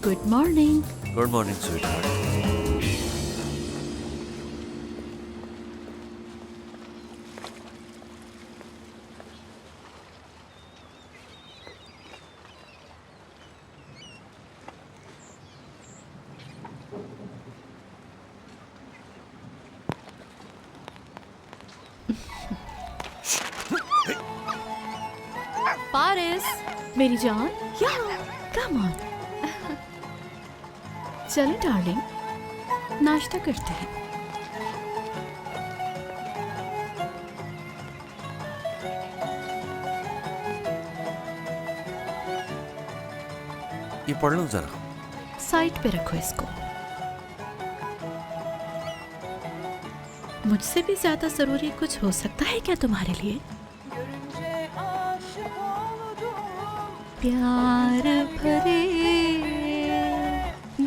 Good morning. Good morning sweetheart. Paris मेरी जान, यहाँ कम ऑन। चलो डार्लिंग, नाश्ता करते हैं। ये पढ़ लो जरा। साइड पे रखो इसको। मुझसे भी ज्यादा जरूरी कुछ हो सकता है क्या तुम्हारे लिए? प्यार भरे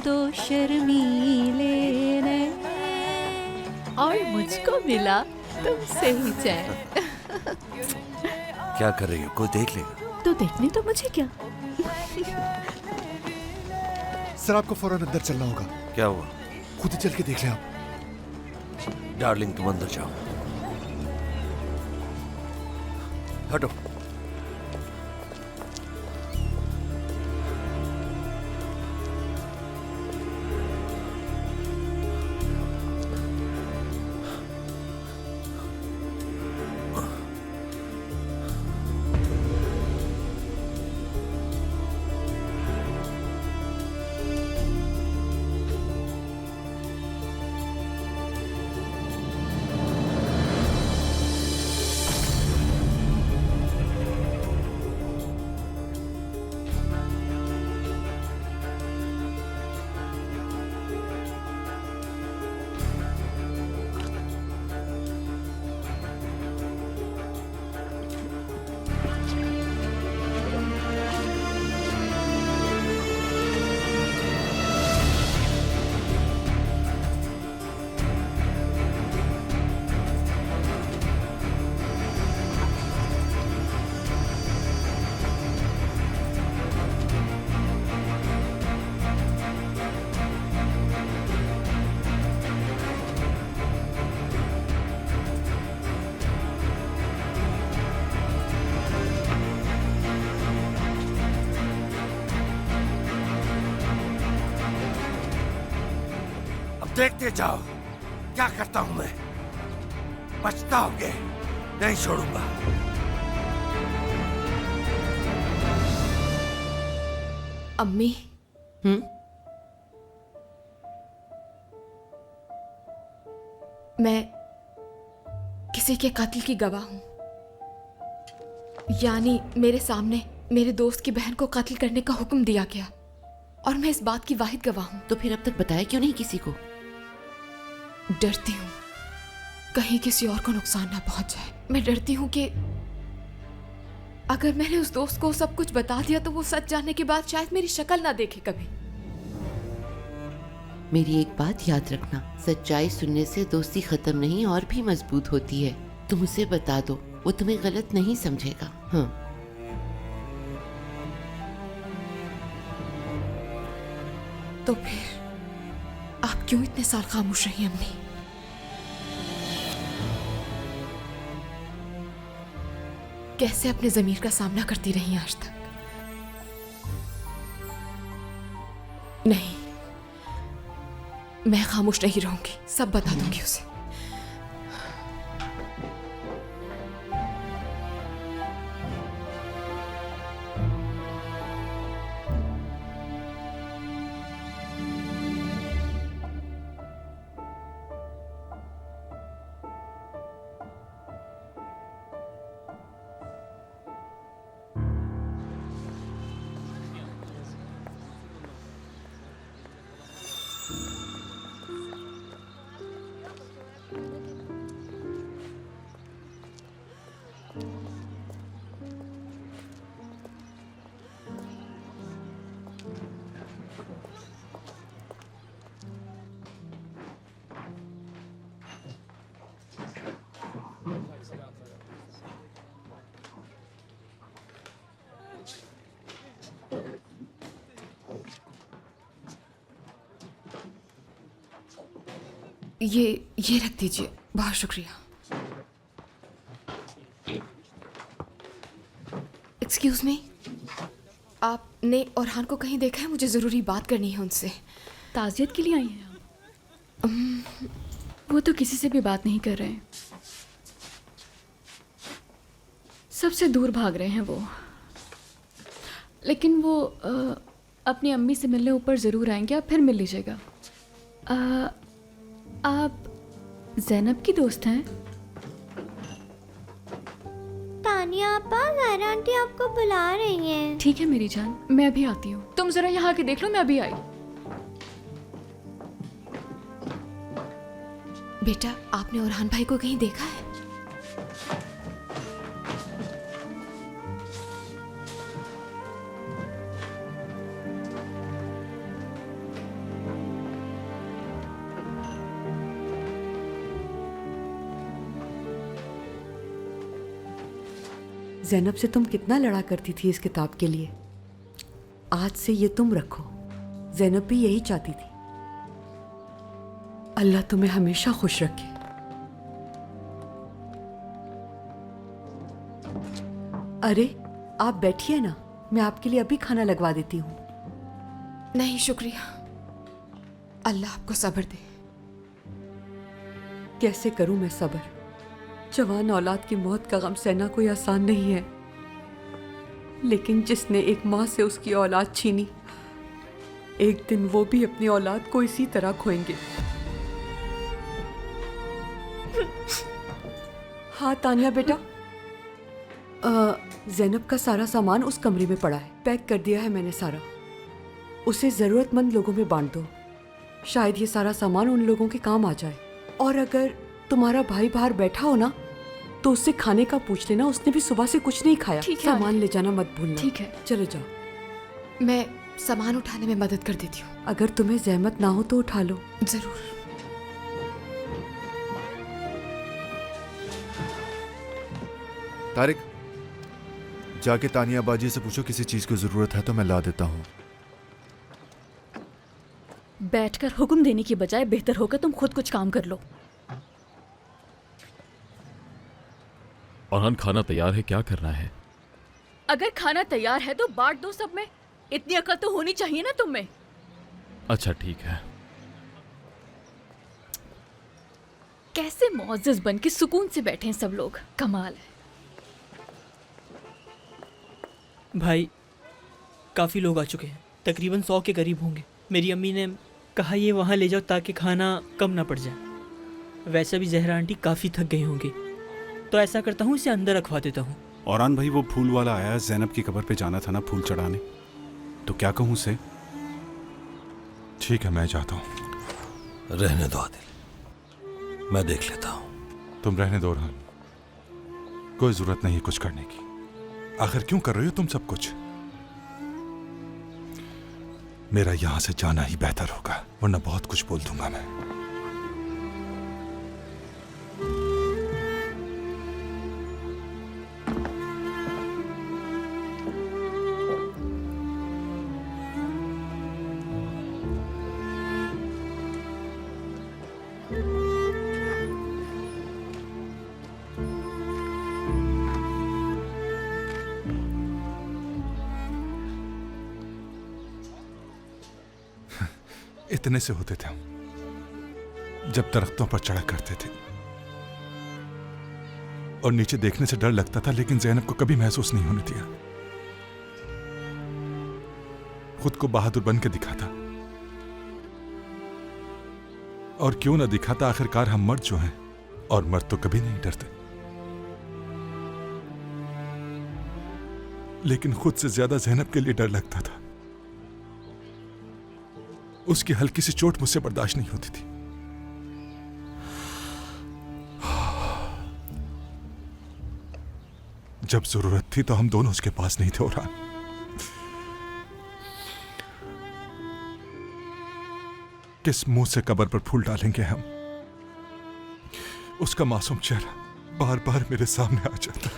दो शर्मीले नैन, और मुझको मिला तुमसे ही चैन। क्या कर रही हो? कोई देख लेगा। तो देखने तो मुझे क्या। सर आपको फौरन अंदर चलना होगा। क्या हुआ? खुद ही चल के देख लें आप। डार्लिंग तुम अंदर जाओ। हटो। देखते जाओ क्या करता हूं मैं। पछताओगे, नहीं छोड़ूंगा। अम्मी। मैं किसी के कत्ल की गवाह हूं। यानी मेरे सामने मेरे दोस्त की बहन को कत्ल करने का हुक्म दिया गया और मैं इस बात की वाहिद गवाह हूं। तो फिर अब तक बताया क्यों नहीं किसी को? डरती हूँ कहीं किसी और को नुकसान ना पहुंच जाए। मैं डरती हूँ कि अगर मैंने उस दोस्त को सब कुछ बता दिया तो वो सच जानने के बाद शायद मेरी शक्ल ना देखे कभी। मेरी एक बात याद रखना, सच्चाई सुनने से दोस्ती खत्म नहीं और भी मजबूत होती है। तुम उसे बता दो, वो तुम्हें गलत नहीं समझेगा। हाँ। तो फिर आप क्यों इतने साल खामोश रही अम्मी? कैसे अपने ज़मीर का सामना करती रही आज तक? नहीं, मैं खामोश नहीं रहूंगी, सब बता दूंगी उसे। ये रख दीजिए, बहुत शुक्रिया। एक्सक्यूज मी, आपने औरहान को कहीं देखा है? मुझे ज़रूरी बात करनी है उनसे। ताज़ियत के लिए आई हैं आप? वो तो किसी से भी बात नहीं कर रहे हैं, सबसे दूर भाग रहे हैं वो। लेकिन वो अपनी अम्मी से मिलने ऊपर ज़रूर आएंगे, आप फिर मिल लीजिएगा। आप ज़ैनब की दोस्त हैं? तानिया आपा, ज़हरा आंटी आपको बुला रही हैं। ठीक है मेरी जान, मैं अभी आती हूँ। तुम ज़रा यहाँ आके देख लो, मैं अभी आई। बेटा, आपने औरहान भाई को कहीं देखा है? ज़ैनब से तुम कितना लड़ा करती थी इस किताब के लिए। आज से ये तुम रखो। ज़ैनब भी यही चाहती थी। अल्लाह तुम्हें हमेशा खुश रखे। अरे आप बैठिए ना, मैं आपके लिए अभी खाना लगवा देती हूँ। नहीं शुक्रिया, अल्लाह आपको सब्र दे। कैसे करूँ मैं सब्र? जवान औलाद की मौत का गम सहना कोई आसान नहीं है, लेकिन जिसने एक माँ से उसकी औलाद छीनी, एक दिन वो भी अपनी औलाद को इसी तरह खोएंगे। हाँ तानिया बेटा, ज़ैनब का सारा सामान उस कमरे में पड़ा है, पैक कर दिया है मैंने सारा। उसे ज़रूरतमंद लोगों में बांट दो, शायद ये सारा सामान उन लोगों के काम आ जाए। और अगर तुम्हारा भाई बाहर बैठा हो ना, तो उससे खाने का पूछ लेना, उसने भी सुबह से कुछ नहीं खाया। ठीक है, सामान ले जाना मत भूलना। ठीक है, चले जाओ। मैं सामान उठाने में मदद कर देती हूँ। अगर तुम्हें जहमत ना हो तो उठा लो। जरूर। तारिक, जाके तानिया बाजी से पूछो किसी चीज की जरूरत है तो मैं ला देता हूँ। बैठकर हुक्म देने की बजाय बेहतर होगा तुम खुद कुछ काम कर लो। औरहान, खाना तैयार है, क्या करना है? अगर खाना तैयार है तो बांट दो सब में। इतनी अकल तो होनी चाहिए ना तुम में। अच्छा ठीक है। कैसे मुअज़्ज़ज़ बन के सुकून से बैठे हैं सब लोग, कमाल है। भाई, काफ़ी लोग आ चुके हैं, तकरीबन 100 के करीब होंगे। मेरी अम्मी ने कहा ये वहाँ ले जाओ ताकि खाना कम ना पड़ जाए। वैसे भी ज़हरा आंटी काफ़ी थक गई होंगी, तो ऐसा करता हूँ इसे अंदर रखवा देता हूँ। औरहान भाई, वो फूल वाला आया है, ज़ैनब की कब्र पे जाना था ना फूल चढ़ाने, तो क्या कहूँ उसे? ठीक है, मैं जाता हूँ। रहने दो आदिल, मैं देख लेता हूँ। तुम रहने दो औरहान, कोई जरूरत नहीं कुछ करने की। आखिर क्यों कर रहे हो तुम सब कुछ? मेरा यहां से जाना ही बेहतर होगा, वरना बहुत कुछ बोल दूंगा मैं। इतने से होते थे हम, जब दरख्तों पर चढ़ा करते थे और नीचे देखने से डर लगता था, लेकिन ज़ैनब को कभी महसूस नहीं होने दिया। खुद को बहादुर बन के दिखाता, और क्यों ना दिखाता, आखिरकार हम मर्द जो हैं, और मर्द तो कभी नहीं डरते। लेकिन खुद से ज्यादा ज़ैनब के लिए डर लगता था। उसकी हल्की सी चोट मुझसे बर्दाश्त नहीं होती थी। जब जरूरत थी तो हम दोनों उसके पास नहीं थे औरहान। किस मुंह से कब्र पर फूल डालेंगे हम? उसका मासूम चेहरा बार बार मेरे सामने आ जाता।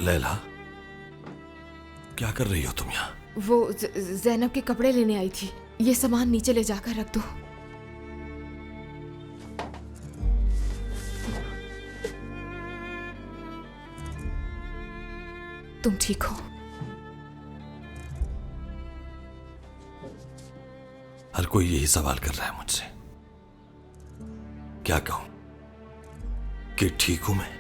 लैला, क्या कर रही हो तुम यहाँ? वो जैनब के कपड़े लेने आई थी। ये सामान नीचे ले जाकर रख दो। तुम ठीक हो? हर कोई यही सवाल कर रहा है मुझसे। क्या कहूं कि ठीक हूं मैं?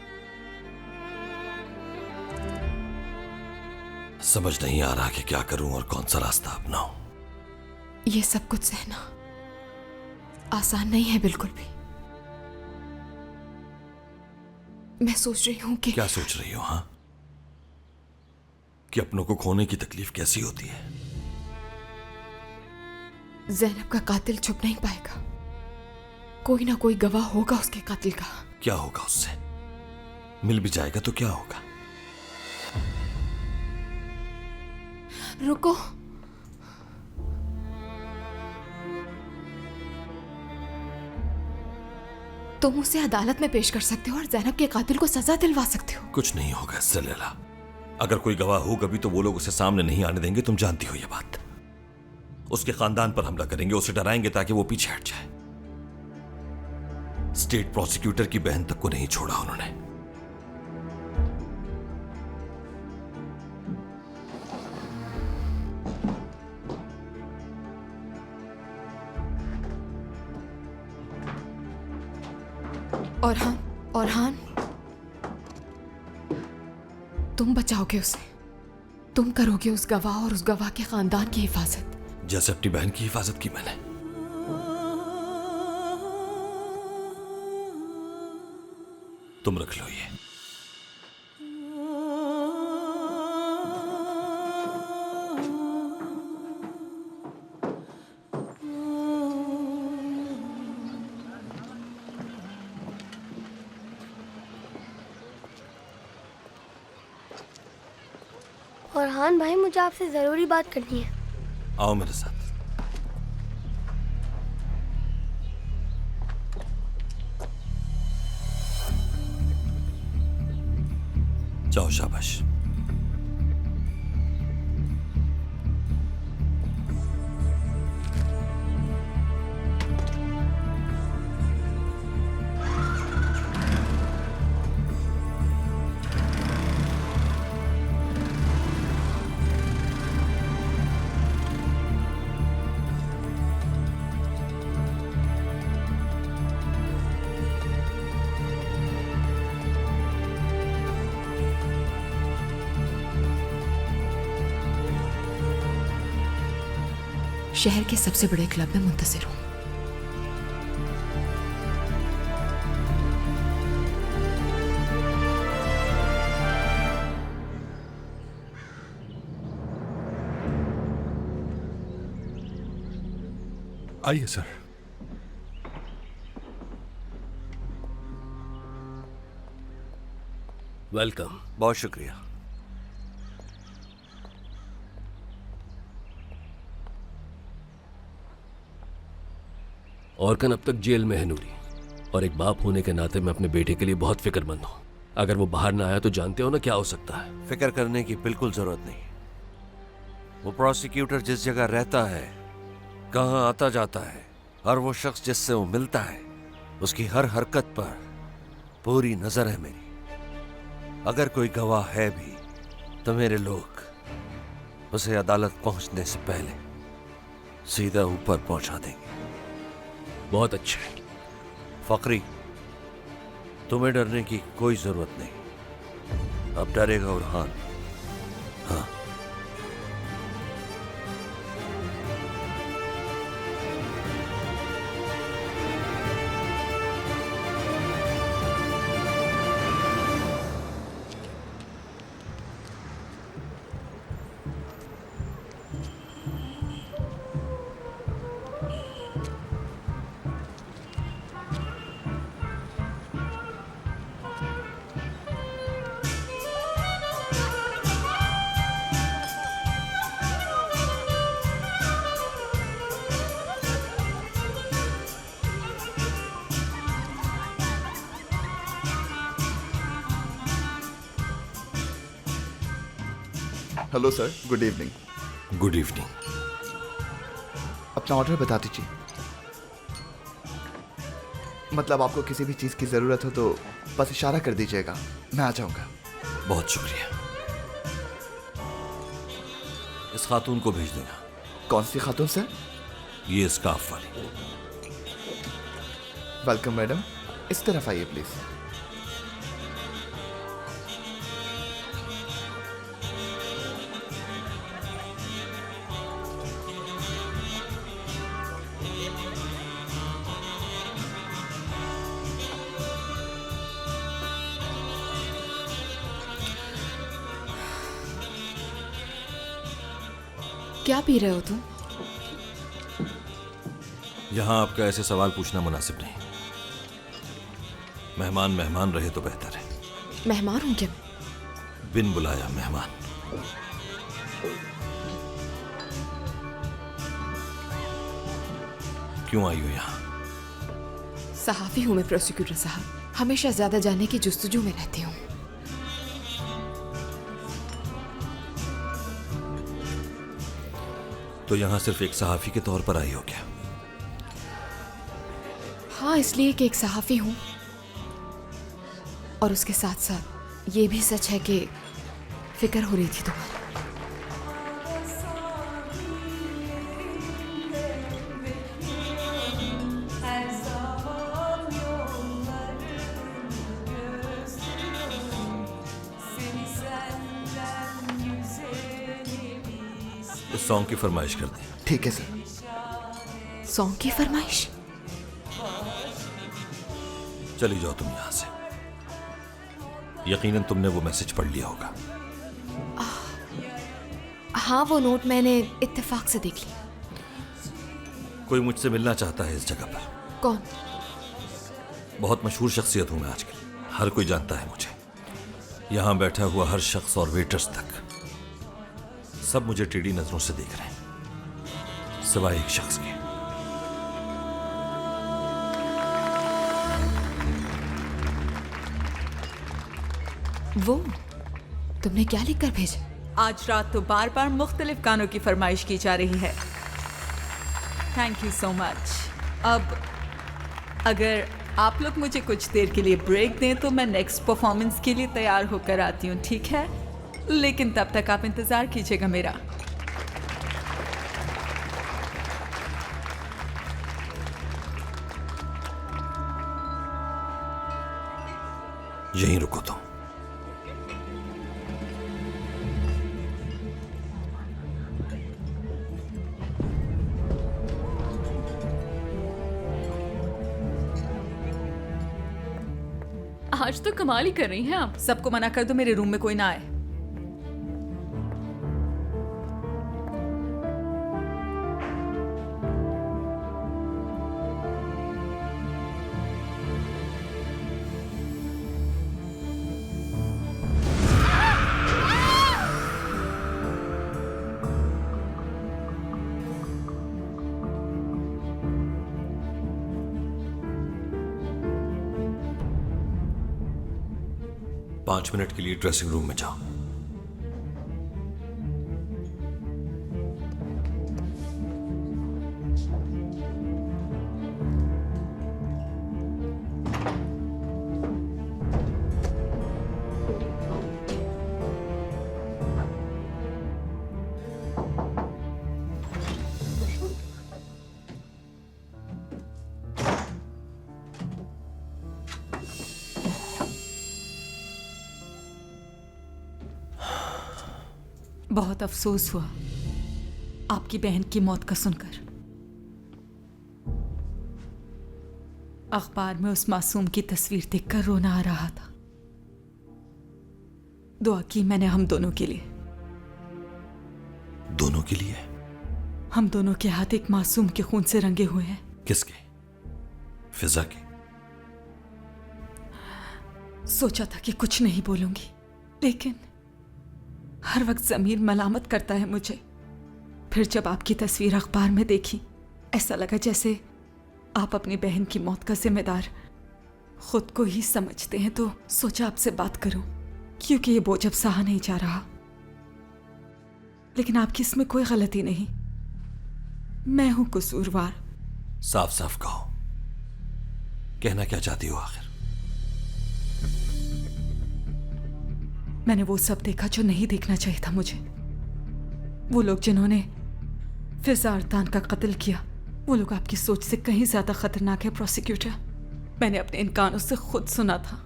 समझ नहीं आ रहा कि क्या करूं और कौन सा रास्ता अपनाऊं। ये सब कुछ सहना आसान नहीं है बिल्कुल भी। मैं सोच रही हूं कि क्या सोच रही हो? हाँ, कि अपनों को खोने की तकलीफ कैसी होती है। जैनब का कातिल छुप नहीं पाएगा। कोई ना कोई गवाह होगा उसके कातिल का। क्या होगा उससे? मिल भी जाएगा तो क्या होगा? रुको, तुम उसे अदालत में पेश कर सकते हो और जैनब के कातिल को सजा दिलवा सकते हो। कुछ नहीं होगा इससे लैला। अगर कोई गवाह होगा भी तो वो लोग उसे सामने नहीं आने देंगे, तुम जानती हो ये बात। उसके खानदान पर हमला करेंगे, उसे डराएंगे ताकि वो पीछे हट जाए। स्टेट प्रोसिक्यूटर की बहन तक को नहीं छोड़ा उन्होंने। औरहान, तुम बचाओगे उसे। तुम करोगे उस गवाह और उस गवाह के खानदान की हिफाजत, जैसे अपनी बहन की हिफाजत की मैंने। तुम रख लो ये। फरहान भाई, मुझे आपसे जरूरी बात करनी है। आओ मेरे साथ। जाओ, शाबाश। शहर के सबसे बड़े क्लब में मुंतजिर हूं। आइए सर। वेलकम। बहुत शुक्रिया। औरकन अब तक जेल में है नूरी, और एक बाप होने के नाते मैं अपने बेटे के लिए बहुत फिक्रमंद हूँ। अगर वो बाहर ना आया तो जानते हो ना क्या हो सकता है। फिक्र करने की बिल्कुल जरूरत नहीं। वो प्रोसिक्यूटर जिस जगह रहता है, कहाँ आता जाता है, और वो शख्स जिससे वो मिलता है, उसकी हर हरकत पर पूरी नजर है मेरी। अगर कोई गवाह है भी तो मेरे लोग उसे अदालत पहुंचने से पहले सीधा ऊपर पहुंचा देंगे। बहुत अच्छे। फकरी, तुम्हें डरने की कोई जरूरत नहीं। अब डरेगा औरहान। हाँ, hello sir, good evening. Good evening. अपना ऑर्डर बता दीजिए। मतलब आपको किसी भी चीज़ की ज़रूरत हो तो बस इशारा कर दीजिएगा, मैं आ जाऊंगा। बहुत शुक्रिया। इस खातून को भेज देना। कौन सी खातून सर? ये स्कार्फ वाली। वेलकम मैडम, इस तरफ आइए प्लीज। क्या पी रहे हो तुम? यहां आपका ऐसे सवाल पूछना मुनासिब नहीं। मेहमान मेहमान रहे तो बेहतर है। मेहमान हूं क्या? बिन बुलाया मेहमान। क्यों आई हो यहां? सहाफी हूं मैं प्रोसिक्यूटर साहब, हमेशा ज्यादा जानने की जुस्तजू में रहती हूँ। तो यहां सिर्फ एक सहाफी के तौर पर आई हो क्या? हाँ, इसलिए कि एक सहाफी हूं और उसके साथ साथ ये भी सच है कि फिक्र हो रही थी तुम्हारी। इस सॉन्ग की फरमाइश कर दें। ठीक है सर। सॉन्ग की फरमाइश? चली जाओ तुम यहां से। यकीनन तुमने वो मैसेज पढ़ लिया होगा। हाँ, वो नोट मैंने इत्तेफाक से देख लिया। कोई मुझसे मिलना चाहता है इस जगह पर। कौन? बहुत मशहूर शख्सियत हूं मैं आजकल, हर कोई जानता है मुझे। यहां बैठा हुआ हर शख्स और वेटर्स तक सब मुझे टेढ़ी नजरों से देख रहे हैं, सिवाय एक शख्स के। वो तुमने क्या लिख कर भेजा? आज रात तो बार बार मुख्तलिफ गानों की फरमाइश की जा रही है। Thank you so much. अब अगर आप लोग मुझे कुछ देर के लिए ब्रेक दें तो मैं नेक्स्ट परफॉर्मेंस के लिए तैयार होकर आती हूँ, ठीक है? लेकिन तब तक आप इंतज़ार कीजिएगा मेरा। यहीं रुको तुम। आज तो कमाल ही कर रही हैं आप। सबको मना कर दो, मेरे रूम में कोई ना आए। पांच मिनट के लिए ड्रेसिंग रूम में जाओ। बहुत अफसोस हुआ आपकी बहन की मौत का सुनकर। अखबार में उस मासूम की तस्वीर देखकर रोना आ रहा था। दुआ की मैंने हम दोनों के लिए। दोनों के लिए? हम दोनों के हाथ एक मासूम के खून से रंगे हुए हैं। किसके? फिजा के? सोचा था कि कुछ नहीं बोलूंगी, लेकिन हर वक्त ज़मीर मलामत करता है मुझे। फिर जब आपकी तस्वीर अखबार में देखी, ऐसा लगा जैसे आप अपनी बहन की मौत का जिम्मेदार खुद को ही समझते हैं। तो सोचा आपसे बात करूं, क्योंकि ये बोझ अब सहा नहीं जा रहा। लेकिन आपकी इसमें कोई गलती नहीं। मैं हूं कसूरवार। साफ साफ कहो, कहना क्या चाहती हो आखिर? मैंने वो सब देखा जो नहीं देखना चाहिए था मुझे। वो लोग जिन्होंने फिजा अरतान का कत्ल किया, वो लोग आपकी सोच से कहीं ज्यादा खतरनाक है प्रोसिक्यूटर। मैंने अपने इन कानों से खुद सुना था।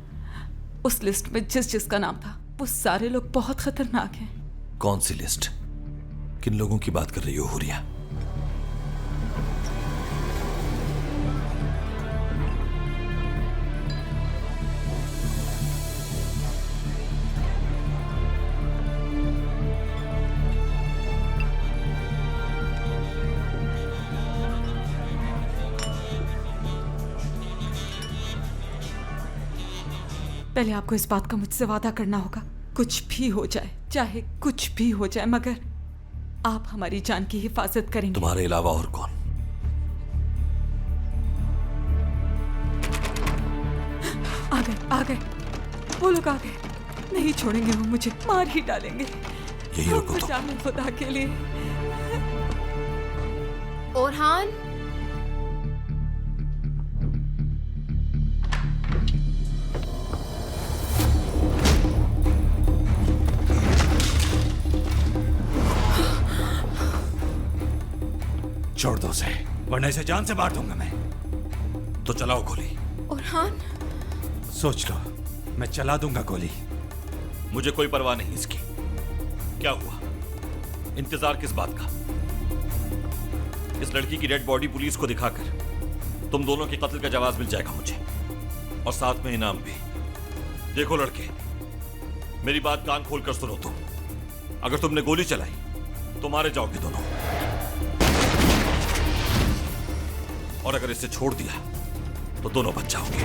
उस लिस्ट में जिसका नाम था, वो सारे लोग बहुत खतरनाक हैं। कौन सी लिस्ट? किन लोगों की बात कर रही हो हुरिया? पहले आपको इस बात का मुझसे वादा करना होगा, कुछ भी हो जाए, चाहे कुछ भी हो जाए, मगर आप हमारी जान की हिफाजत करेंगे। तुम्हारे अलावा और कौन? आ गए, वो लोग आ गए। नहीं छोड़ेंगे, वो मुझे मार ही डालेंगे। यही रुको तुम। खुदा के लिए। ओरहान, छोड़ दो उसे, वरना इसे जान से मार दूंगा मैं। तो चलाओ गोली। ओरहान, सोच लो, मैं चला दूंगा गोली। मुझे कोई परवाह नहीं इसकी। क्या हुआ? इंतजार किस बात का? इस लड़की की डेड बॉडी पुलिस को दिखाकर तुम दोनों के कत्ल का जवाब मिल जाएगा मुझे, और साथ में इनाम भी। देखो लड़के, मेरी बात कान खोलकर सुनो तुम। अगर तुमने गोली चलाई तो मारे जाओगे दोनों, और अगर इसे छोड़ दिया तो दोनों बच जाओगे।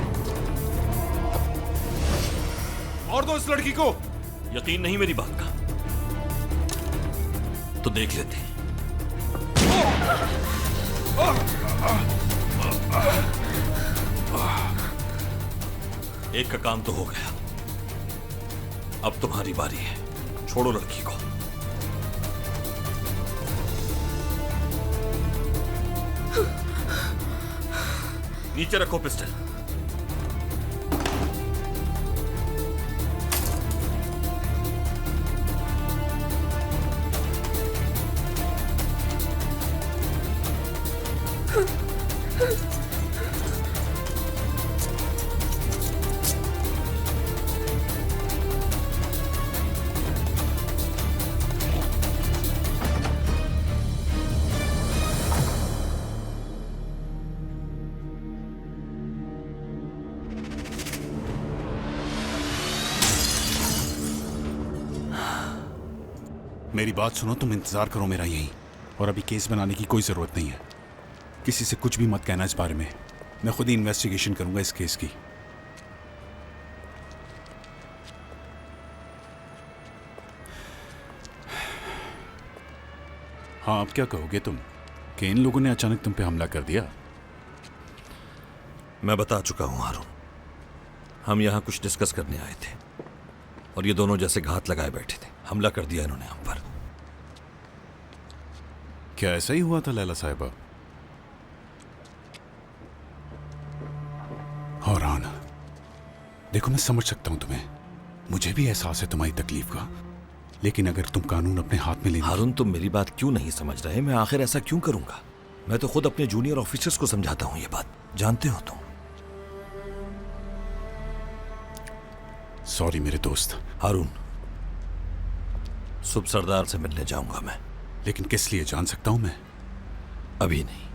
और दो इस लड़की को। यकीन नहीं मेरी बात का? तो देख लेते हैं। एक का काम तो हो गया, अब तुम्हारी बारी है। छोड़ो लड़की को। नीचे रखो पिस्टल। मेरी बात सुनो, तुम इंतजार करो मेरा यहीं, और अभी केस बनाने की कोई जरूरत नहीं है। किसी से कुछ भी मत कहना इस बारे में। मैं खुद ही इन्वेस्टिगेशन करूंगा इस केस की। हाँ, अब क्या कहोगे तुम कि इन लोगों ने अचानक तुम पे हमला कर दिया? मैं बता चुका हूं हारून, हम यहां कुछ डिस्कस करने आए थे और ये दोनों जैसे घात लगाए बैठे थे। हमला कर दिया इन्होंने हम पर। क्या ऐसा ही हुआ था लैला साहिबा? और आना, देखो मैं समझ सकता हूं तुम्हें, मुझे भी एहसास है तुम्हारी तकलीफ का, लेकिन अगर तुम कानून अपने हाथ में ले। हारून, तुम मेरी बात क्यों नहीं समझ रहे? मैं आखिर ऐसा क्यों करूंगा? मैं तो खुद अपने जूनियर ऑफिसर्स को समझाता हूं ये बात, जानते हो तुम। सॉरी मेरे दोस्त। हारून, सुब सरदार से मिलने जाऊंगा मैं। लेकिन किस लिए जान सकता हूं मैं? अभी नहीं।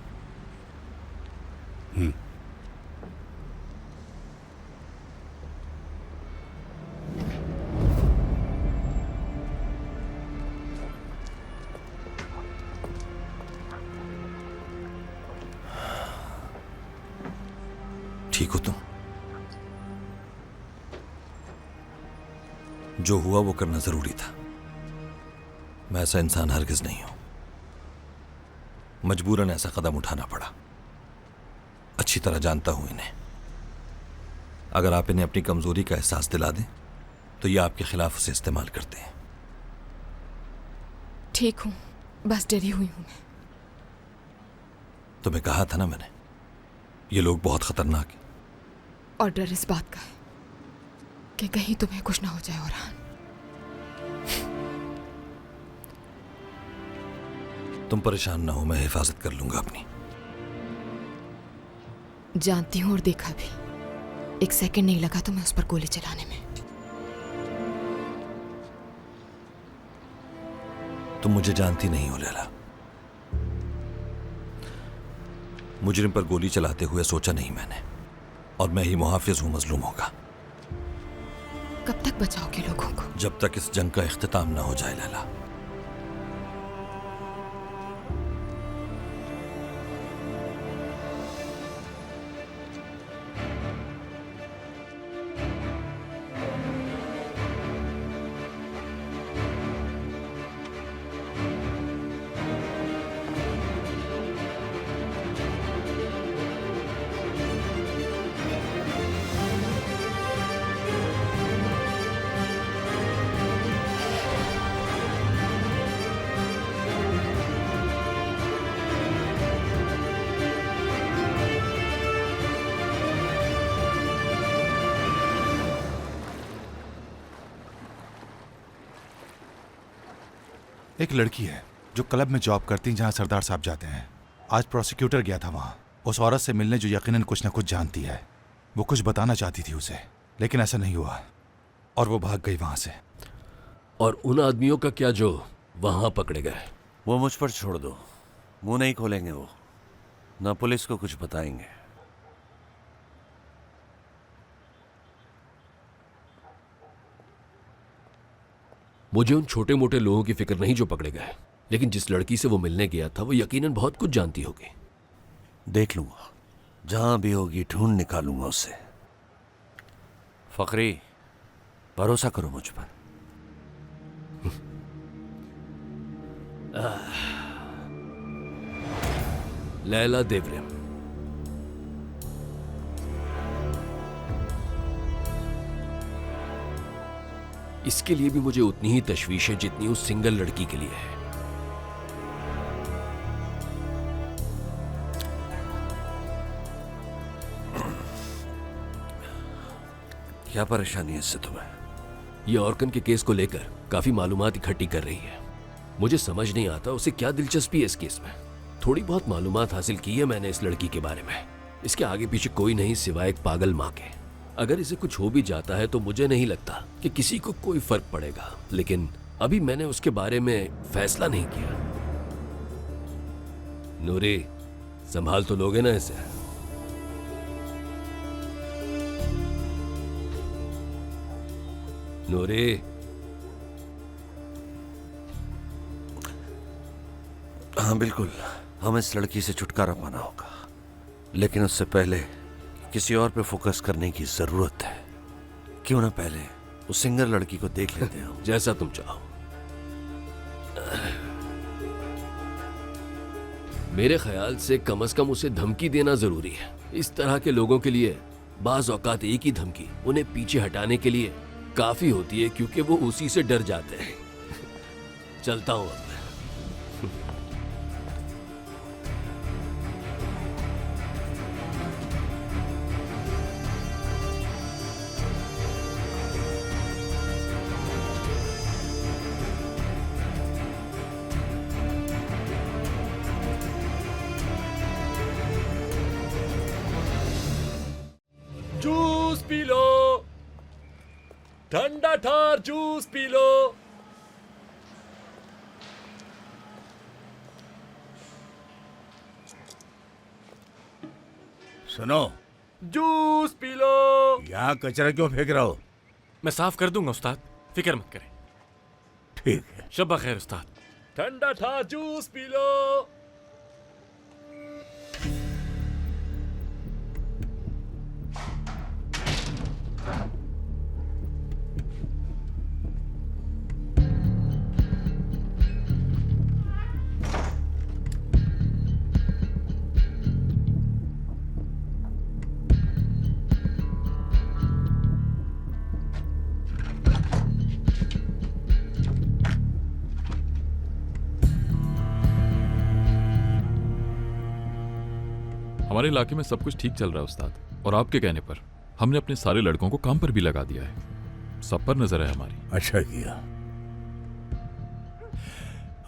ठीक हो तुम? जो हुआ वो करना जरूरी था। मैं ऐसा इंसान हरगिज नहीं हूं, मजबूरन ऐसा कदम उठाना पड़ा। अच्छी तरह जानता हूं इन्हें। अगर आप इन्हें अपनी कमजोरी का एहसास दिला दें तो ये आपके खिलाफ उसे इस्तेमाल करते हैं। ठीक हूँ, बस डरी हुई हूँ मैं। तुम्हें कहा था ना मैंने, ये लोग बहुत खतरनाक हैं। और डर इस बात का है कि कहीं तुम्हें कुछ ना हो जाए ओरहान। तुम परेशान ना हो, मैं हिफाजत कर लूंगा अपनी। जानती हूँ और देखा भी, एक सेकंड नहीं लगा तुम्हें उस पर गोली चलाने में। तुम मुझे जानती नहीं हो लैला। मुजरिम पर गोली चलाते हुए सोचा नहीं मैंने, और मैं ही मुहाफिज हूं मजलूमों का। कब तक बचाओगे लोगों को? जब तक इस जंग का इख्तिताम ना हो जाए लैला। एक लड़की है जो क्लब में जॉब करती है जहां सरदार साहब जाते हैं। आज प्रोसिक्यूटर गया था वहां उस औरत से मिलने जो यकीनन कुछ ना कुछ जानती है। वो कुछ बताना चाहती थी उसे, लेकिन ऐसा नहीं हुआ और वो भाग गई वहां से। और उन आदमियों का क्या जो वहां पकड़े गए? वो मुझ पर छोड़ दो, मुंह नहीं खोलेंगे वो, ना पुलिस को कुछ बताएंगे। मुझे उन छोटे मोटे लोगों की फिक्र नहीं जो पकड़े गए, लेकिन जिस लड़की से वो मिलने गया था वो यकीनन बहुत कुछ जानती होगी। देख लूंगा, जहां भी होगी ढूंढ निकालूंगा उसे। फकरी, भरोसा करो मुझ पर। लैला देवरिम, इसके लिए भी मुझे उतनी ही तशवीश है जितनी उस सिंगल लड़की के लिए है। क्या परेशानी है इससे तुम्हें? ये ऑर्कन के केस को लेकर काफी मालूमात इकट्ठी कर रही है। मुझे समझ नहीं आता उसे क्या दिलचस्पी है इस केस में। थोड़ी बहुत मालूमात हासिल की है मैंने इस लड़की के बारे में। इसके आगे पीछे कोई नहीं सिवाय एक पागल माँ के। अगर इसे कुछ हो भी जाता है तो मुझे नहीं लगता कि किसी को कोई फर्क पड़ेगा, लेकिन अभी मैंने उसके बारे में फैसला नहीं किया। नूरी, संभाल तो लोगे ना इसे? नूरी, हाँ बिल्कुल, हमें इस लड़की से छुटकारा पाना होगा, लेकिन उससे पहले किसी और पे फोकस करने की जरूरत है। क्यों ना पहले उस सिंगर लड़की को देख लेते हैं। जैसा तुम चाहो। मेरे ख्याल से कम उसे धमकी देना जरूरी है। इस तरह के लोगों के लिए बाज औकात एक ही धमकी उन्हें पीछे हटाने के लिए काफी होती है, क्योंकि वो उसी से डर जाते हैं। चलता हूं अब। जूस पी लो, ठंडा ठार जूस पी लो। सुनो, जूस पी लो। यहाँ कचरा क्यों फेंक रहा हो? मैं साफ कर दूंगा उस्ताद, फिक्र मत करें। ठीक है। शब्बा खैर उस्ताद। ठंडा ठार जूस पी लो। हमारे इलाके में सब कुछ ठीक चल रहा है उस्ताद, और आपके कहने पर हमने अपने सारे लड़कों को काम पर भी लगा दिया है। सब पर नजर है हमारी। अच्छा किया।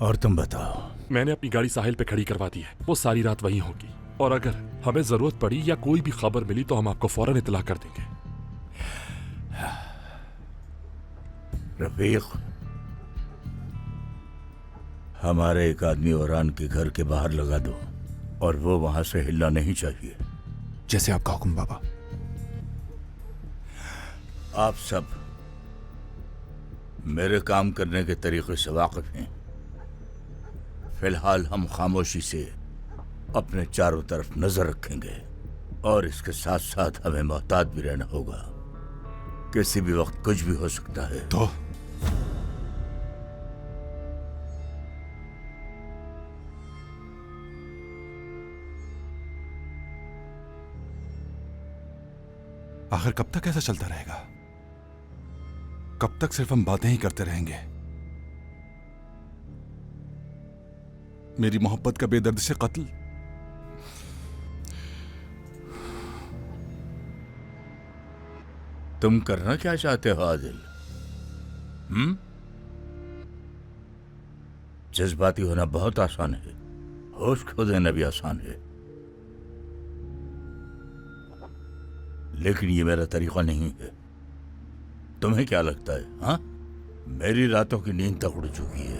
और तुम बताओ? मैंने अपनी गाड़ी साहिल पे खड़ी करवा दी है, वो सारी रात वहीं होगी, और अगर हमें जरूरत पड़ी या कोई भी खबर मिली तो हम आपको फौरन इत्तला कर देंगे। रफीक, हमारे एक आदमी औरान के घर के बाहर लगा दो, और वो वहां से हिलना नहीं चाहिए। जैसे आपका हुक्म बाबा। आप सब मेरे काम करने के तरीके से वाकिफ हैं। फिलहाल हम खामोशी से अपने चारों तरफ नजर रखेंगे, और इसके साथ साथ हमें मोहतात भी रहना होगा। किसी भी वक्त कुछ भी हो सकता है। तो आखिर कब तक ऐसा चलता रहेगा? कब तक सिर्फ हम बातें ही करते रहेंगे? मेरी मोहब्बत का बेदर्द से कत्ल, तुम करना क्या चाहते हो आदिल? जज्बाती होना बहुत आसान है, होश खो देना भी आसान है, लेकिन ये मेरा तरीका नहीं है। तुम्हें क्या लगता है? हाँ, मेरी रातों की नींद तक उड़ चुकी है।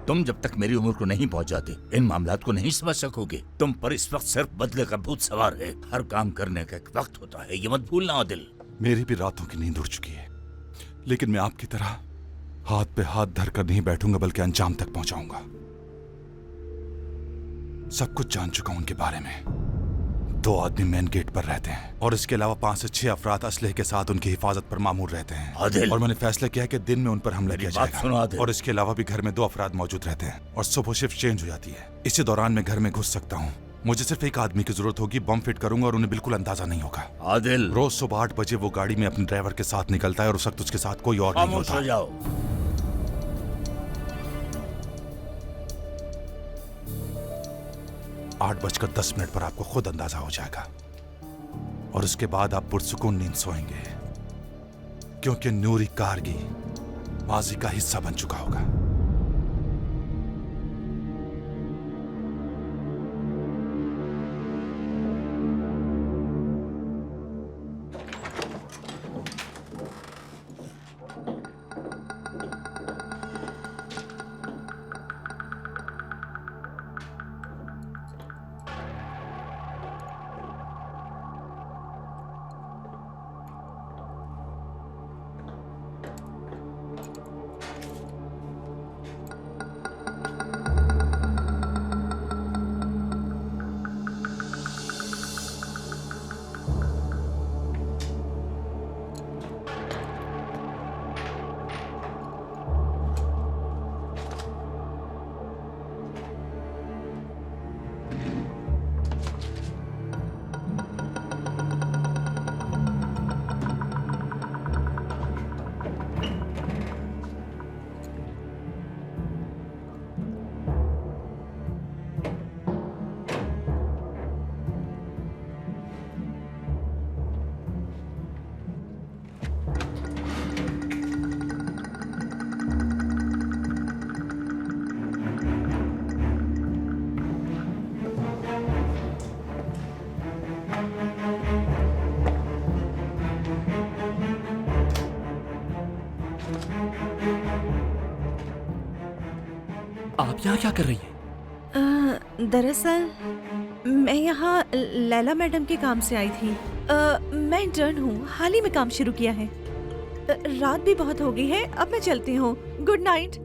तुम जब तक मेरी उम्र को नहीं पहुंचाते इन मामलात को नहीं समझ सकोगे। तुम पर इस वक्त सिर्फ बदले का भूत सवार है। हर काम करने का एक वक्त होता है, ये मत भूलना आदिल। मेरी भी रातों की नींद उड़ चुकी है, लेकिन मैं आपकी तरह हाथ पे हाथ धरकर नहीं बैठूंगा, बल्कि अंजाम तक पहुंचाऊंगा। सब कुछ जान चुका हूं उनके बारे में। 2 आदमी मेन गेट पर रहते हैं, और इसके अलावा 5 से 6 अफराद असलहे के साथ उनकी हिफाजत पर मामूर रहते हैं। और मैंने फैसला किया कि दिन में उन पर हमला किया जाएगा। और इसके अलावा भी घर में 2 अफराद मौजूद रहते हैं, और सुबह शिफ्ट चेंज हो जाती है। इसी दौरान मैं घर में घुस सकता हूँ। मुझे सिर्फ एक आदमी की जरूरत होगी, बम फिट करूंगा और उन्हें बिल्कुल अंदाजा नहीं होगा। आदिल, रोज सुबह 8 बजे वो गाड़ी में अपने ड्राइवर के साथ निकलता है, और उस वक्त उसके साथ कोई और नहीं होता। हो जाओ। 8:10 पर आपको खुद अंदाजा हो जाएगा, और उसके बाद आप पुरसुकून नींद सोएंगे, क्योंकि नूरी कारगी माजी का हिस्सा बन चुका होगा। आप यहाँ क्या कर रही हैं? दरअसल मैं यहाँ लैला मैडम के काम से आई थी। मैं इंटर्न हूँ, हाल ही में काम शुरू किया है। रात भी बहुत हो गई है, अब मैं चलती हूँ। Good night.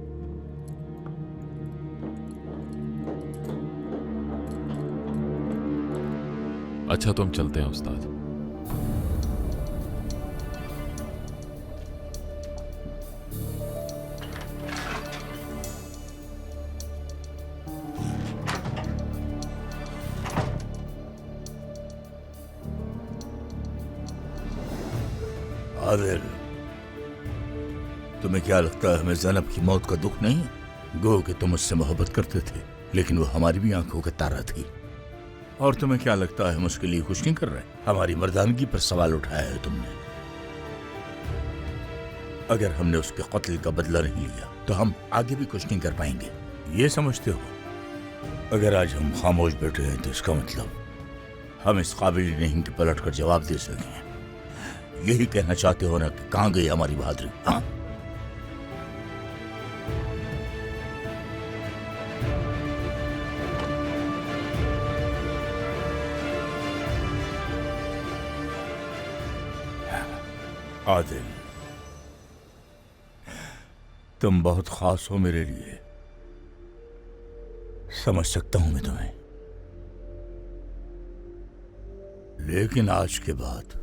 अच्छा, तो हम चलते हैं उस्ताद। आदिल, तुम्हें क्या लगता है हमें ज़ैनब की मौत का दुख नहीं? गो कि तुम उससे मोहब्बत करते थे, लेकिन वो हमारी भी आंखों का तारा थी। और तुम्हें क्या लगता है हम उसके लिए कुछ नहीं कर रहे? हमारी मर्दानगी पर सवाल उठाया है तुमने। अगर हमने उसके कत्ल का बदला नहीं लिया तो हम आगे भी कुछ नहीं कर पाएंगे, ये समझते हो? अगर आज हम खामोश बैठे हैं तो इसका मतलब हम इस काबिल नहीं कि पलट कर जवाब दे सकें। यही कहना चाहते हो ना कि कहां गई हमारी बहादुरी? हाँ, आदिल, तुम बहुत खास हो मेरे लिए। समझ सकता हूं मैं तुम्हें, लेकिन आज के बाद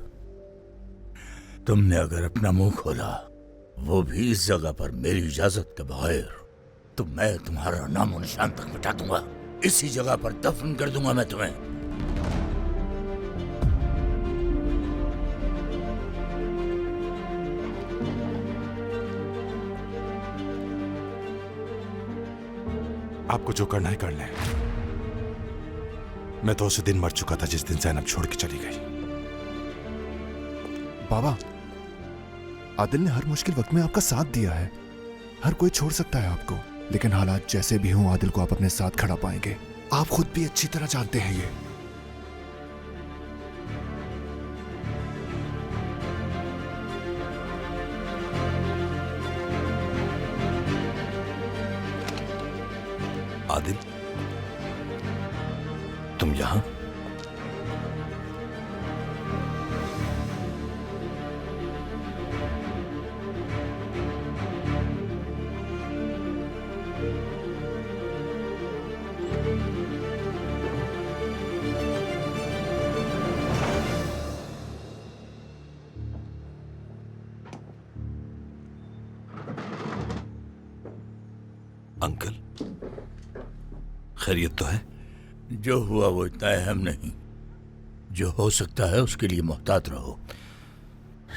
तुमने अगर अपना मुंह खोला, वो भी इस जगह पर मेरी इजाजत के बगैर, तो मैं तुम्हारा नामो निशान तक मिटा दूंगा। इसी जगह पर दफन कर दूंगा मैं तुम्हें। आपको जो करना है कर लें। मैं तो उसी दिन मर चुका था जिस दिन ज़ैनब छोड़ के चली गई। बाबा, आदिल ने हर मुश्किल वक्त में आपका साथ दिया है। हर कोई छोड़ सकता है आपको, लेकिन हालात जैसे भी हों आदिल को आप अपने साथ खड़ा पाएंगे। आप खुद भी अच्छी तरह जानते हैं ये। आदिल, तुम यहां? अंकल, खैरियत तो है? जो हुआ वो इतना अहम नहीं। जो हो सकता है उसके लिए मोहतात रहो।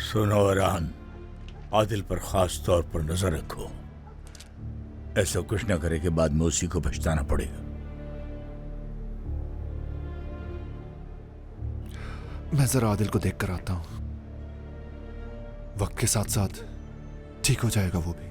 सुनो अरान, आदिल पर खास तौर पर नजर रखो। ऐसा कुछ ना करे कि बाद में उसी को पछताना पड़ेगा। मैं जरा आदिल को देख कर आता हूं। वक्त के साथ साथ ठीक हो जाएगा वो भी।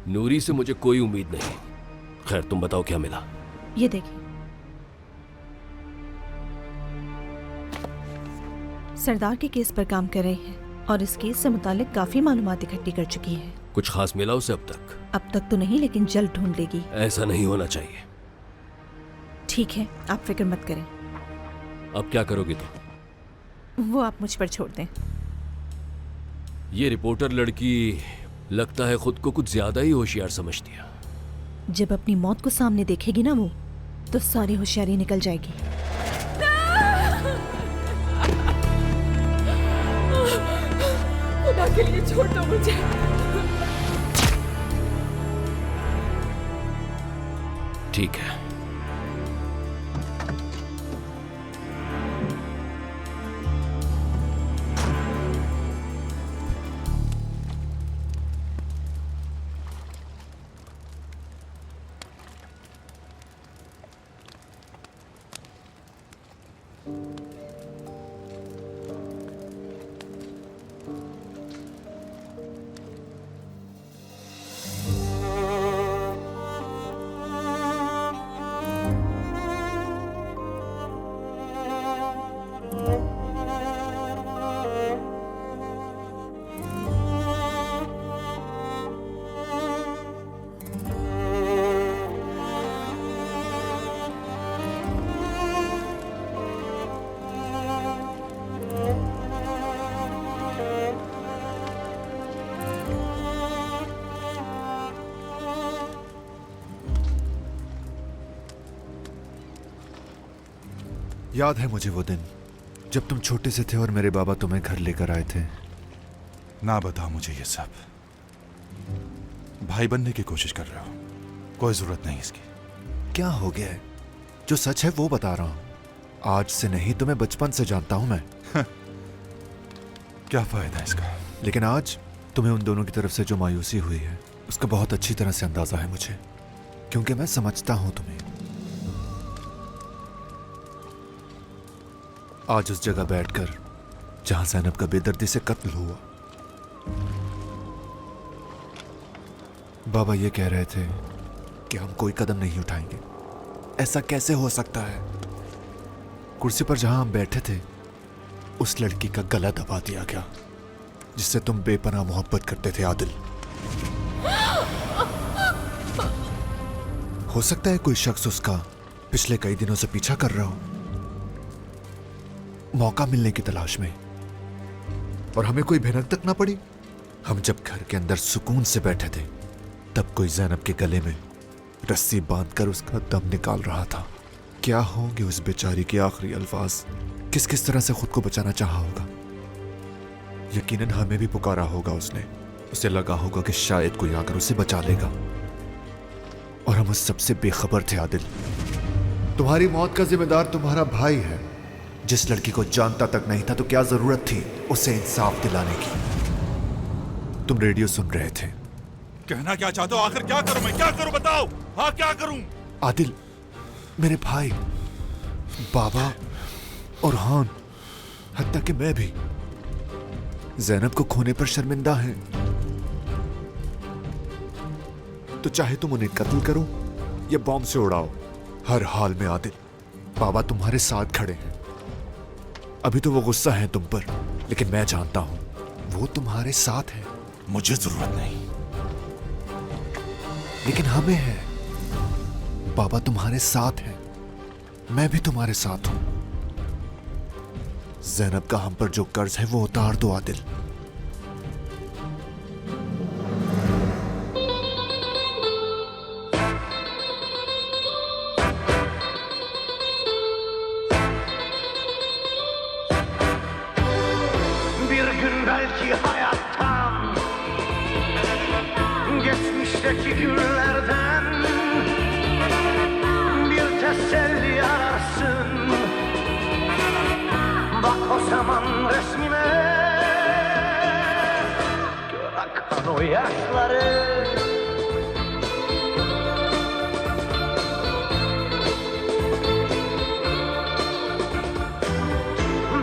नूरी से मुझे कोई उम्मीद नहीं। खैर, तुम बताओ क्या मिला? ये देखिए, सरदार के केस पर काम कर रही है और इस केस से मुतालिक काफी मालूमात इकट्ठी कर चुकी है। कुछ खास मिला उसे अब तक? अब तक तो नहीं, लेकिन जल्द ढूंढ लेगी। ऐसा नहीं होना चाहिए। ठीक है, आप फिक्र मत करें। अब क्या करोगी तुम? वो आप मुझ पर छोड़ दें। ये रिपोर्टर लड़की लगता है खुद को कुछ ज्यादा ही होशियार समझती है। जब अपनी मौत को सामने देखेगी ना वो, तो सारी होशियारी निकल जाएगी। खुदा के लिए छोड़ दो मुझे। ठीक है। याद है मुझे वो दिन जब तुम छोटे से थे और मेरे बाबा तुम्हें घर लेकर आए थे। ना बताओ मुझे ये सब। भाई बनने की कोशिश कर रहे हो, कोई जरूरत नहीं इसकी। क्या हो गया है? जो सच है वो बता रहा हूं। आज से नहीं, तुम्हें बचपन से जानता हूं मैं। क्या फायदा इसका? लेकिन आज तुम्हें उन दोनों की तरफ से जो मायूसी हुई है उसका बहुत अच्छी तरह से अंदाजा है मुझे, क्योंकि मैं समझता हूं तुम्हें। आज उस जगह बैठकर जहां ज़ैनब का बेदर्दी से कत्ल हुआ, बाबा ये कह रहे थे कि हम कोई कदम नहीं उठाएंगे। ऐसा कैसे हो सकता है? कुर्सी पर जहां हम बैठे थे उस लड़की का गला दबा दिया गया जिससे तुम बेपनाह मोहब्बत करते थे आदिल। हो सकता है कोई शख्स उसका पिछले कई दिनों से पीछा कर रहा हो, मौका मिलने की तलाश में, और हमें कोई भनक तक ना पड़ी। हम जब घर के अंदर सुकून से बैठे थे तब कोई ज़ैनब के गले में रस्सी बांधकर उसका दम निकाल रहा था। क्या होंगे उस बेचारी के आखिरी अल्फाज? किस किस तरह से खुद को बचाना चाहा होगा। यकीनन हमें भी पुकारा होगा उसने। उसे लगा होगा कि शायद कोई आकर उसे बचा लेगा, और हम उस सबसे बेखबर थे आदिल। तुम्हारी मौत का जिम्मेदार तुम्हारा भाई है। जिस लड़की को जानता तक नहीं था तो क्या जरूरत थी उसे इंसाफ दिलाने की? तुम रेडियो सुन रहे थे। कहना क्या चाहते हो? आखिर क्या करूं मैं? क्या करूं बताओ? हाँ क्या करूं? आदिल, मेरे भाई, बाबा और हान, हत्ता कि मैं भी ज़ैनब को खोने पर शर्मिंदा हैं। तो चाहे तुम उन्हें कत्ल करो या बॉम्ब से उड़ाओ, हर हाल में आदिल, बाबा तुम्हारे साथ खड़े हैं। अभी तो वो गुस्सा है तुम पर, लेकिन मैं जानता हूं वो तुम्हारे साथ है। मुझे जरूरत नहीं, लेकिन हमें है। बाबा तुम्हारे साथ है, मैं भी तुम्हारे साथ हूं। ज़ैनब का हम पर जो कर्ज है वो उतार दो Adil. Bir gün belki hayattan, geçmişteki günlerden bir teselli ararsın. Bak o zaman resmime, gör akan o yaşları.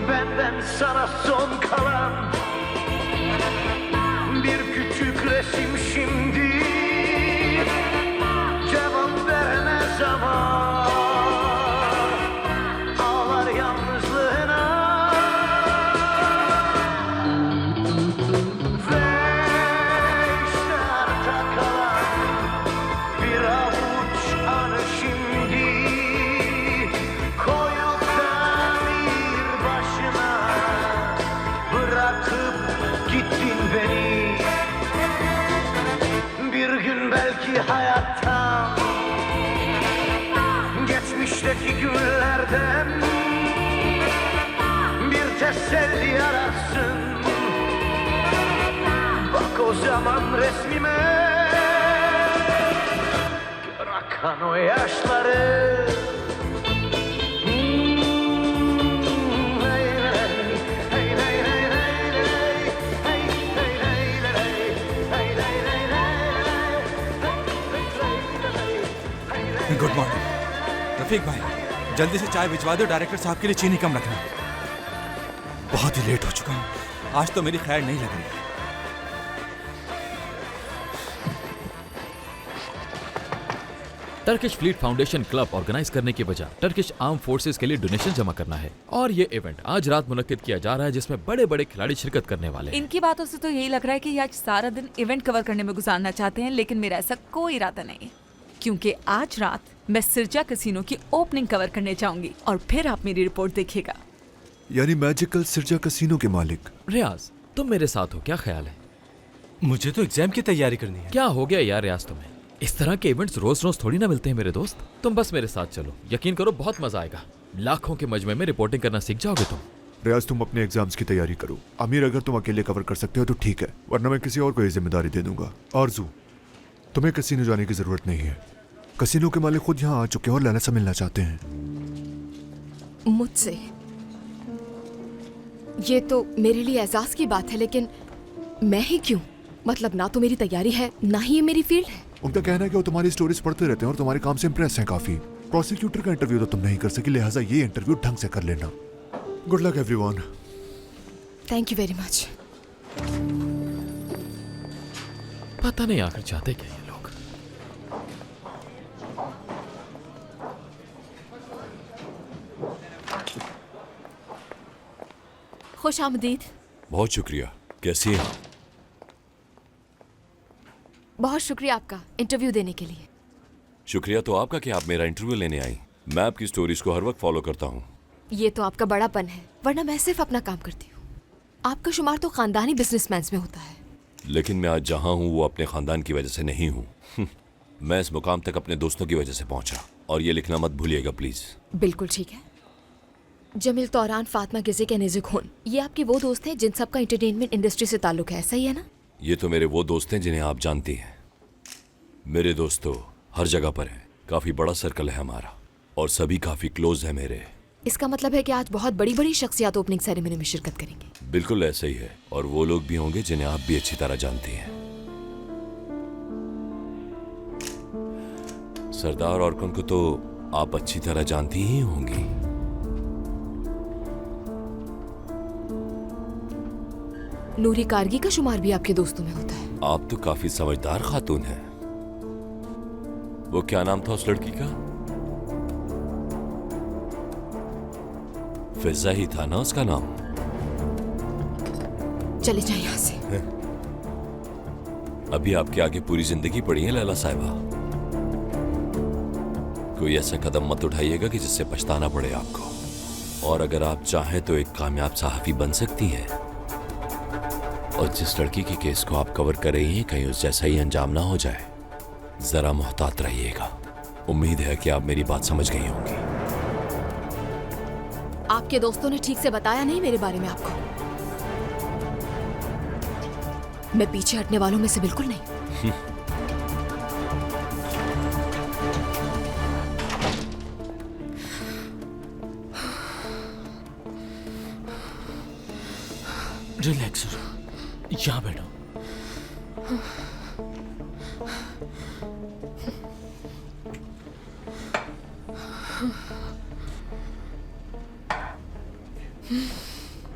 Benden sana son kalan bir küçük resim şimdi. Cevap veremez ama ağlar yalnızlığına. Ve işte arta kalan bir avuç anı şimdi. Koyup da bir başına bırakıp gittin beni. Bir gün belki hayattan, geçmişteki günlerden bir teselli ararsın. Bak o zaman resmime, gör akan o yaşları. Good morning Rafiq भाई, जल्दी से चाय भिजवा दो। Director साहब के लिए चीनी कम रखना। बहुत ही लेट हो चुका हूँ, आज तो मेरी खैर नहीं लग रही। Turkish fleet foundation club organise करने के बजाय टर्किश आर्म फोर्सेस के लिए डोनेशन जमा करना है, और ये इवेंट आज रात मुनक्किद किया जा रहा है जिसमें बड़े बड़े खिलाड़ी शिरकत करने वाले हैं। इनकी बातों से तो यही लग रहा है कि ये आज सारा दिन इवेंट कवर करने में गुजारना चाहते हैं, लेकिन मेरा ऐसा कोई इरादा नहीं, क्योंकि आज रात मैं सिरजा कैसीनो की ओपनिंग कवर करने जाऊंगी और फिर आप मेरी रिपोर्ट देखिएगा। यानी मैजिकल सिरजा कैसीनो के मालिक रियाज, तुम मेरे साथ हो, क्या ख्याल है? मुझे तो एग्जाम की तैयारी करनी है। क्या हो गया यार रियाज तुम्हें? इस तरह के इवेंट्स रोज रोज थोड़ी ना मिलते हैं मेरे दोस्त। तुम बस मेरे साथ चलो, यकीन करो बहुत मजा आएगा। लाखों के मजमे में रिपोर्टिंग करना सीख जाओगे तुम। रियाज, तुम अपने एग्जाम्स की तैयारी करो। आमिर, अगर तुम अकेले कवर कर सकते हो तो ठीक है, वरना मैं किसी और को ये जिम्मेदारी दे दूंगा। आरजू, तुम्हें कसीनो जाने की जरूरत नहीं है। कसीनो के मालिक खुद यहाँ आ चुके हैं और लैला से मिलना चाहते हैं। मुझसे? ये तो मेरे लिए एजाज की बात है, लेकिन मैं ही क्यों? मतलब ना तो मेरी तैयारी है, ना ही ये मेरी फील्ड है। उनका कहना है कि वो तुम्हारी स्टोरीज पढ़ते रहते हैं और तुम्हारे काम से इंप्रेस हैं काफी। प्रोसिक्यूटर का इंटरव्यू तो तुम नहीं कर सकी, लिहाजा ये इंटरव्यू ढंग से कर लेना। Good luck everyone. Thank you very much. पता नहीं आखिर चाहते क्या ये लोग। खुश आमदीद। बहुत शुक्रिया। कैसी हैं? बहुत शुक्रिया आपका इंटरव्यू देने के लिए। शुक्रिया तो आपका कि आप मेरा इंटरव्यू लेने आई। मैं आपकी स्टोरीज को हर वक्त फॉलो करता हूँ। ये तो आपका बड़ापन है, वरना मैं सिर्फ अपना काम करती हूँ। आपका शुमार तो खानदानी बिजनेसमैन में होता है। लेकिन मैं आज जहाँ हूँ वो अपने खानदान की वजह से नहीं हूँ। मैं इस मुकाम तक अपने दोस्तों की वजह से पहुँचा। और ये लिखना मत भूलिएगा प्लीज। बिल्कुल ठीक है। जमील तौरान, फातिमा गिज़े के निज़ खून, ये आपके वो दोस्त हैं जिन सबका एंटरटेनमेंट इंडस्ट्री से ताल्लुक है, सही है ना? ये तो मेरे वो दोस्त हैं जिन्हें आप जानती हैं। मेरे दोस्त तो हर जगह पर हैं। काफी बड़ा सर्कल है हमारा और सभी काफी क्लोज है मेरे। इसका मतलब है कि आज बहुत बड़ी बड़ी शख्सियत ओपनिंग सेरेमनी में शिरकत करेंगे। बिल्कुल ऐसा ही है। और वो लोग भी होंगे जिन्हें आप भी अच्छी तरह जानती हैं। सरदार औरकन को तो आप अच्छी तरह जानती ही होंगी। नूरी कारगी का शुमार भी आपके दोस्तों में होता है। आप तो काफी समझदार खातून हैं। वो क्या नाम था उस लड़की का? फिजा ही था ना उसका नाम? चले जाए यहाँ से। अभी आपके आगे पूरी जिंदगी पड़ी है लैला साहिबा। कोई ऐसा कदम मत उठाइएगा कि जिससे पछताना पड़े आपको। और अगर आप चाहें तो एक कामयाब सहाफी बन सकती हैं। और जिस लड़की के केस को आप कवर कर रही हैं कहीं उस जैसा ही अंजाम ना हो जाए, जरा मोहतात रहिएगा। उम्मीद है कि आप मेरी बात समझ गई होंगी। आपके दोस्तों ने ठीक से बताया नहीं मेरे बारे में आपको? मैं पीछे हटने वालों में से बिल्कुल नहीं। रिलैक्स, यहाँ बैठो।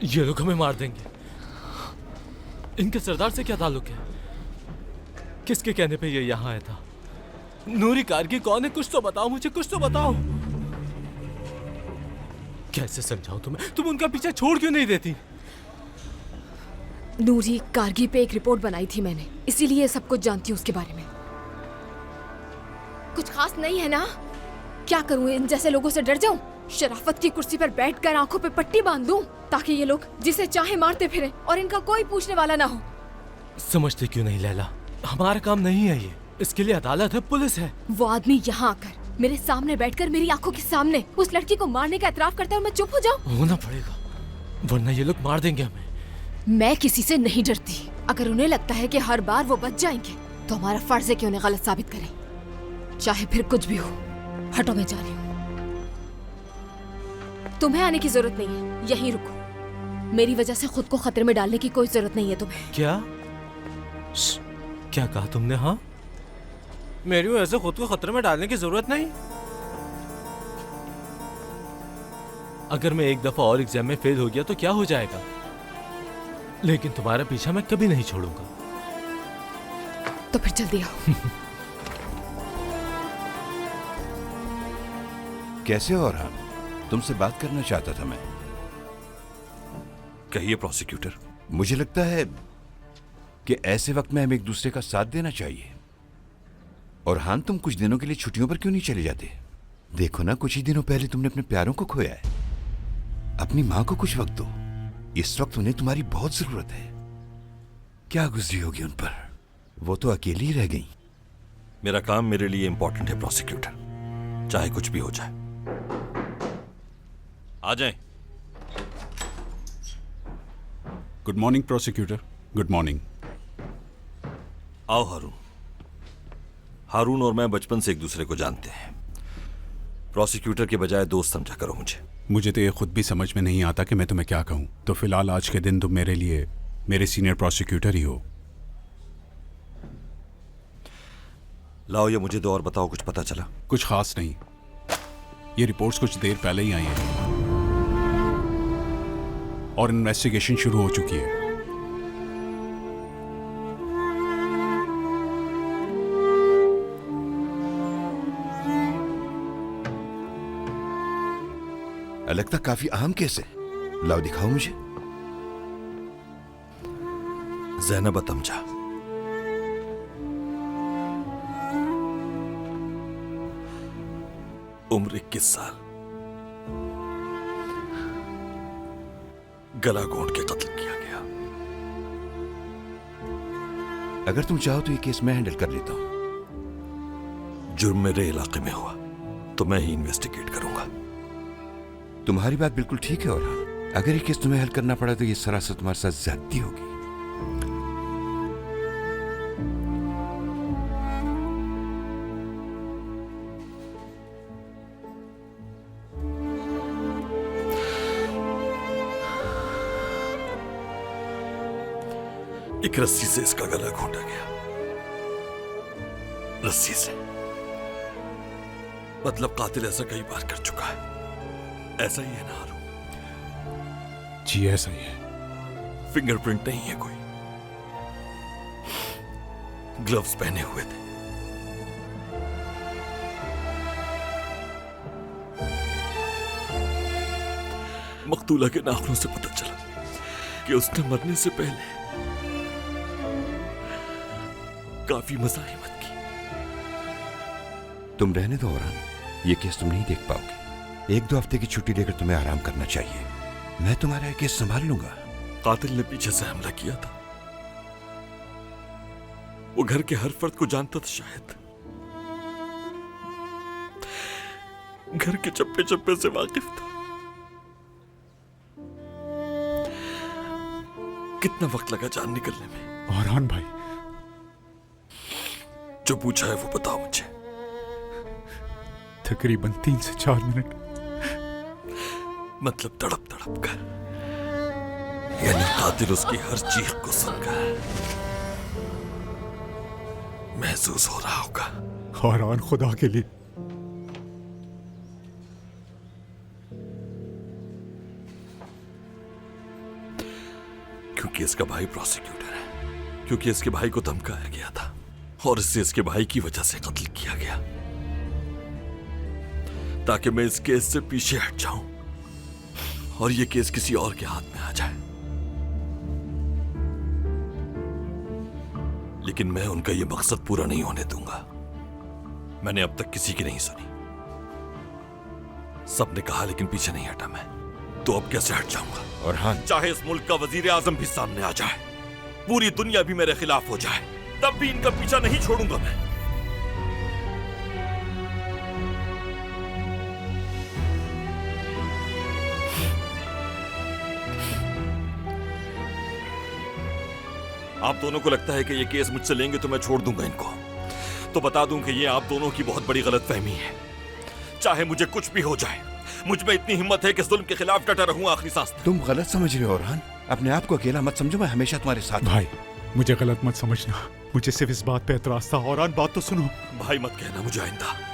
ये लोग हमें मार देंगे। इनके सरदार से क्या ताल्लुक है? किसके कहने पे ये यहाँ आया था? नूरी कारगी कौन है? कुछ तो बताओ मुझे, कुछ तो बताओ। कैसे समझाऊं तुम्हें? तुम उनका पीछा छोड़ क्यों नहीं देती? नूरी कारगी पे एक रिपोर्ट बनाई थी मैंने, इसीलिए सब कुछ जानती हूँ उसके बारे में। कुछ खास नहीं है ना? क्या करूँ, इन जैसे लोगों से डर जाऊं? शराफत की कुर्सी पर बैठकर आंखों पे पट्टी बांध दूं ताकि ये लोग जिसे चाहे मारते फिरें और इनका कोई पूछने वाला ना हो। समझते क्यों नहीं लैला? हमारा काम नहीं है ये। इसके लिए अदालत है, पुलिस है। वो आदमी यहाँ आकर मेरे सामने बैठकर मेरी आंखों के सामने उस लड़की को मारने का एतराफ करता है और मैं चुप हो जाऊं? होना पड़ेगा, वरना ये लोग मार देंगे हमें। मैं किसी से नहीं डरती। अगर उन्हें लगता है कि हर बार वो बच जाएंगे तो हमारा फर्ज है कि उन्हें गलत साबित करें, चाहे फिर कुछ भी हो। हटो, मैं जा रही हूँ। तुम्हें आने की जरूरत नहीं है, यहीं रुको। मेरी वजह से खुद को खतरे में डालने की कोई जरूरत नहीं है तुम्हें। क्या क्या कहा तुमने? हाँ, मेरी वजह से खुद को खतरे में डालने की जरूरत नहीं। अगर मैं एक दफा और एग्जाम में फेल हो गया तो क्या हो जाएगा? लेकिन तुम्हारा पीछा मैं कभी नहीं छोड़ूंगा। तो फिर जल्दी आओ। कैसे हो रहा? तुमसे बात करना चाहता था मैं। कहिए प्रोसिक्यूटर। मुझे लगता है कि ऐसे वक्त में हमें एक दूसरे का साथ देना चाहिए। और हाँ, तुम कुछ दिनों के लिए छुट्टियों पर क्यों नहीं चले जाते? देखो ना, कुछ ही दिनों पहले तुमने अपने प्यारों को खोया है। अपनी माँ को कुछ वक्त दो। इस वक्त उन्हें तुम्हारी बहुत जरूरत है। क्या गुजरी होगी उन पर? वो तो अकेली ही रह गई। मेरा काम मेरे लिए इंपॉर्टेंट है प्रोसिक्यूटर, चाहे कुछ भी हो जाए। आ जाएं। Good morning prosecutor. Good morning. आओ हारून। हारून और मैं बचपन से एक दूसरे को जानते हैं। प्रोसिक्यूटर के बजाय दोस्त समझा करो मुझे। मुझे तो ये खुद भी समझ में नहीं आता कि मैं तुम्हें क्या कहूँ। तो फिलहाल आज के दिन तुम मेरे लिए मेरे सीनियर प्रोसिक्यूटर ही हो। लाओ ये मुझे दो और बताओ, कुछ पता चला? कुछ खास नहीं। ये रिपोर्ट्स कुछ देर पहले ही आई हैं और इन्वेस्टिगेशन शुरू हो चुकी है। लगता काफी अहम केस है। लाओ दिखाओ मुझे। ज़ैनब तमजा, उम्र 21 साल, गला घोंट के कत्ल किया गया। अगर तुम चाहो तो ये केस मैं हैंडल कर लेता हूं। जुर्म मेरे इलाके में हुआ तो मैं ही इन्वेस्टिगेट करूंगा। तुम्हारी बात बिल्कुल ठीक है और अगर ये केस तुम्हें हल करना पड़ा तो ये सरासर तुम्हारे साथ ज्यादती होगी। एक रस्सी से इसका गला घोंटा गया। रस्सी से। मतलब कातिल ऐसा कई बार कर चुका है। ऐसा ही है ना हारून? जी ऐसा ही है। फिंगरप्रिंट नहीं है कोई। ग्लव्स पहने हुए थे। मकतूला के नाखूनों से पता चला कि उसने मरने से पहले काफी मज़ाहिमत की। तुम रहने दो औरान, ये केस तुम नहीं देख पाओगे। 1-2 हफ्ते की छुट्टी लेकर तुम्हें आराम करना चाहिए। मैं तुम्हारा ये केस संभाल लूंगा। कातिल ने पीछे से हमला किया था। वो घर के हर फर्द को जानता था। शायद घर के चप्पे चप्पे से वाकिफ था। कितना वक्त लगा जान निकलने में? औरान भाई, जो पूछा है वो बताओ मुझे। तकरीबन 3 से 4 मिनट। मतलब तड़प तड़प कर, यानी कातिल उसकी हर चीख को सुनकर महसूस हो रहा होगा। औरान खुदा के लिए। क्योंकि इसका भाई प्रोसिक्यूटर है, क्योंकि इसके भाई को धमकाया गया था और इससे इसके भाई की वजह से कत्ल किया गया, ताकि मैं इस केस से पीछे हट जाऊं और ये केस किसी और के हाथ में आ जाए। लेकिन मैं उनका ये मकसद पूरा नहीं होने दूंगा। मैंने अब तक किसी की नहीं सुनी। सबने कहा लेकिन पीछे नहीं हटा मैं, तो अब कैसे हट जाऊंगा? और हाँ, चाहे इस मुल्क का वजीर आजम भी सामने आ जाए, पूरी दुनिया भी मेरे खिलाफ हो जाए, तब भी इनका पीछा नहीं छोड़ूंगा मैं। आप दोनों को लगता है कि ये केस मुझसे लेंगे तो मैं छोड़ दूंगा इनको, तो बता दूं कि ये आप दोनों की बहुत बड़ी गलतफहमी है। चाहे मुझे कुछ भी हो जाए, मुझ में इतनी हिम्मत है कि जुल्म के खिलाफ डटा रहूं आखिरी सांस तक। तुम गलत समझ रहे हो औरान। अपने आप को अकेला मत समझो, मैं हमेशा तुम्हारे साथ हूं। भाई मुझे गलत मत समझना, मुझे सिर्फ इस बात पे एतराज था। औरान बात तो सुनो। भाई मत कहना मुझे आइंदा।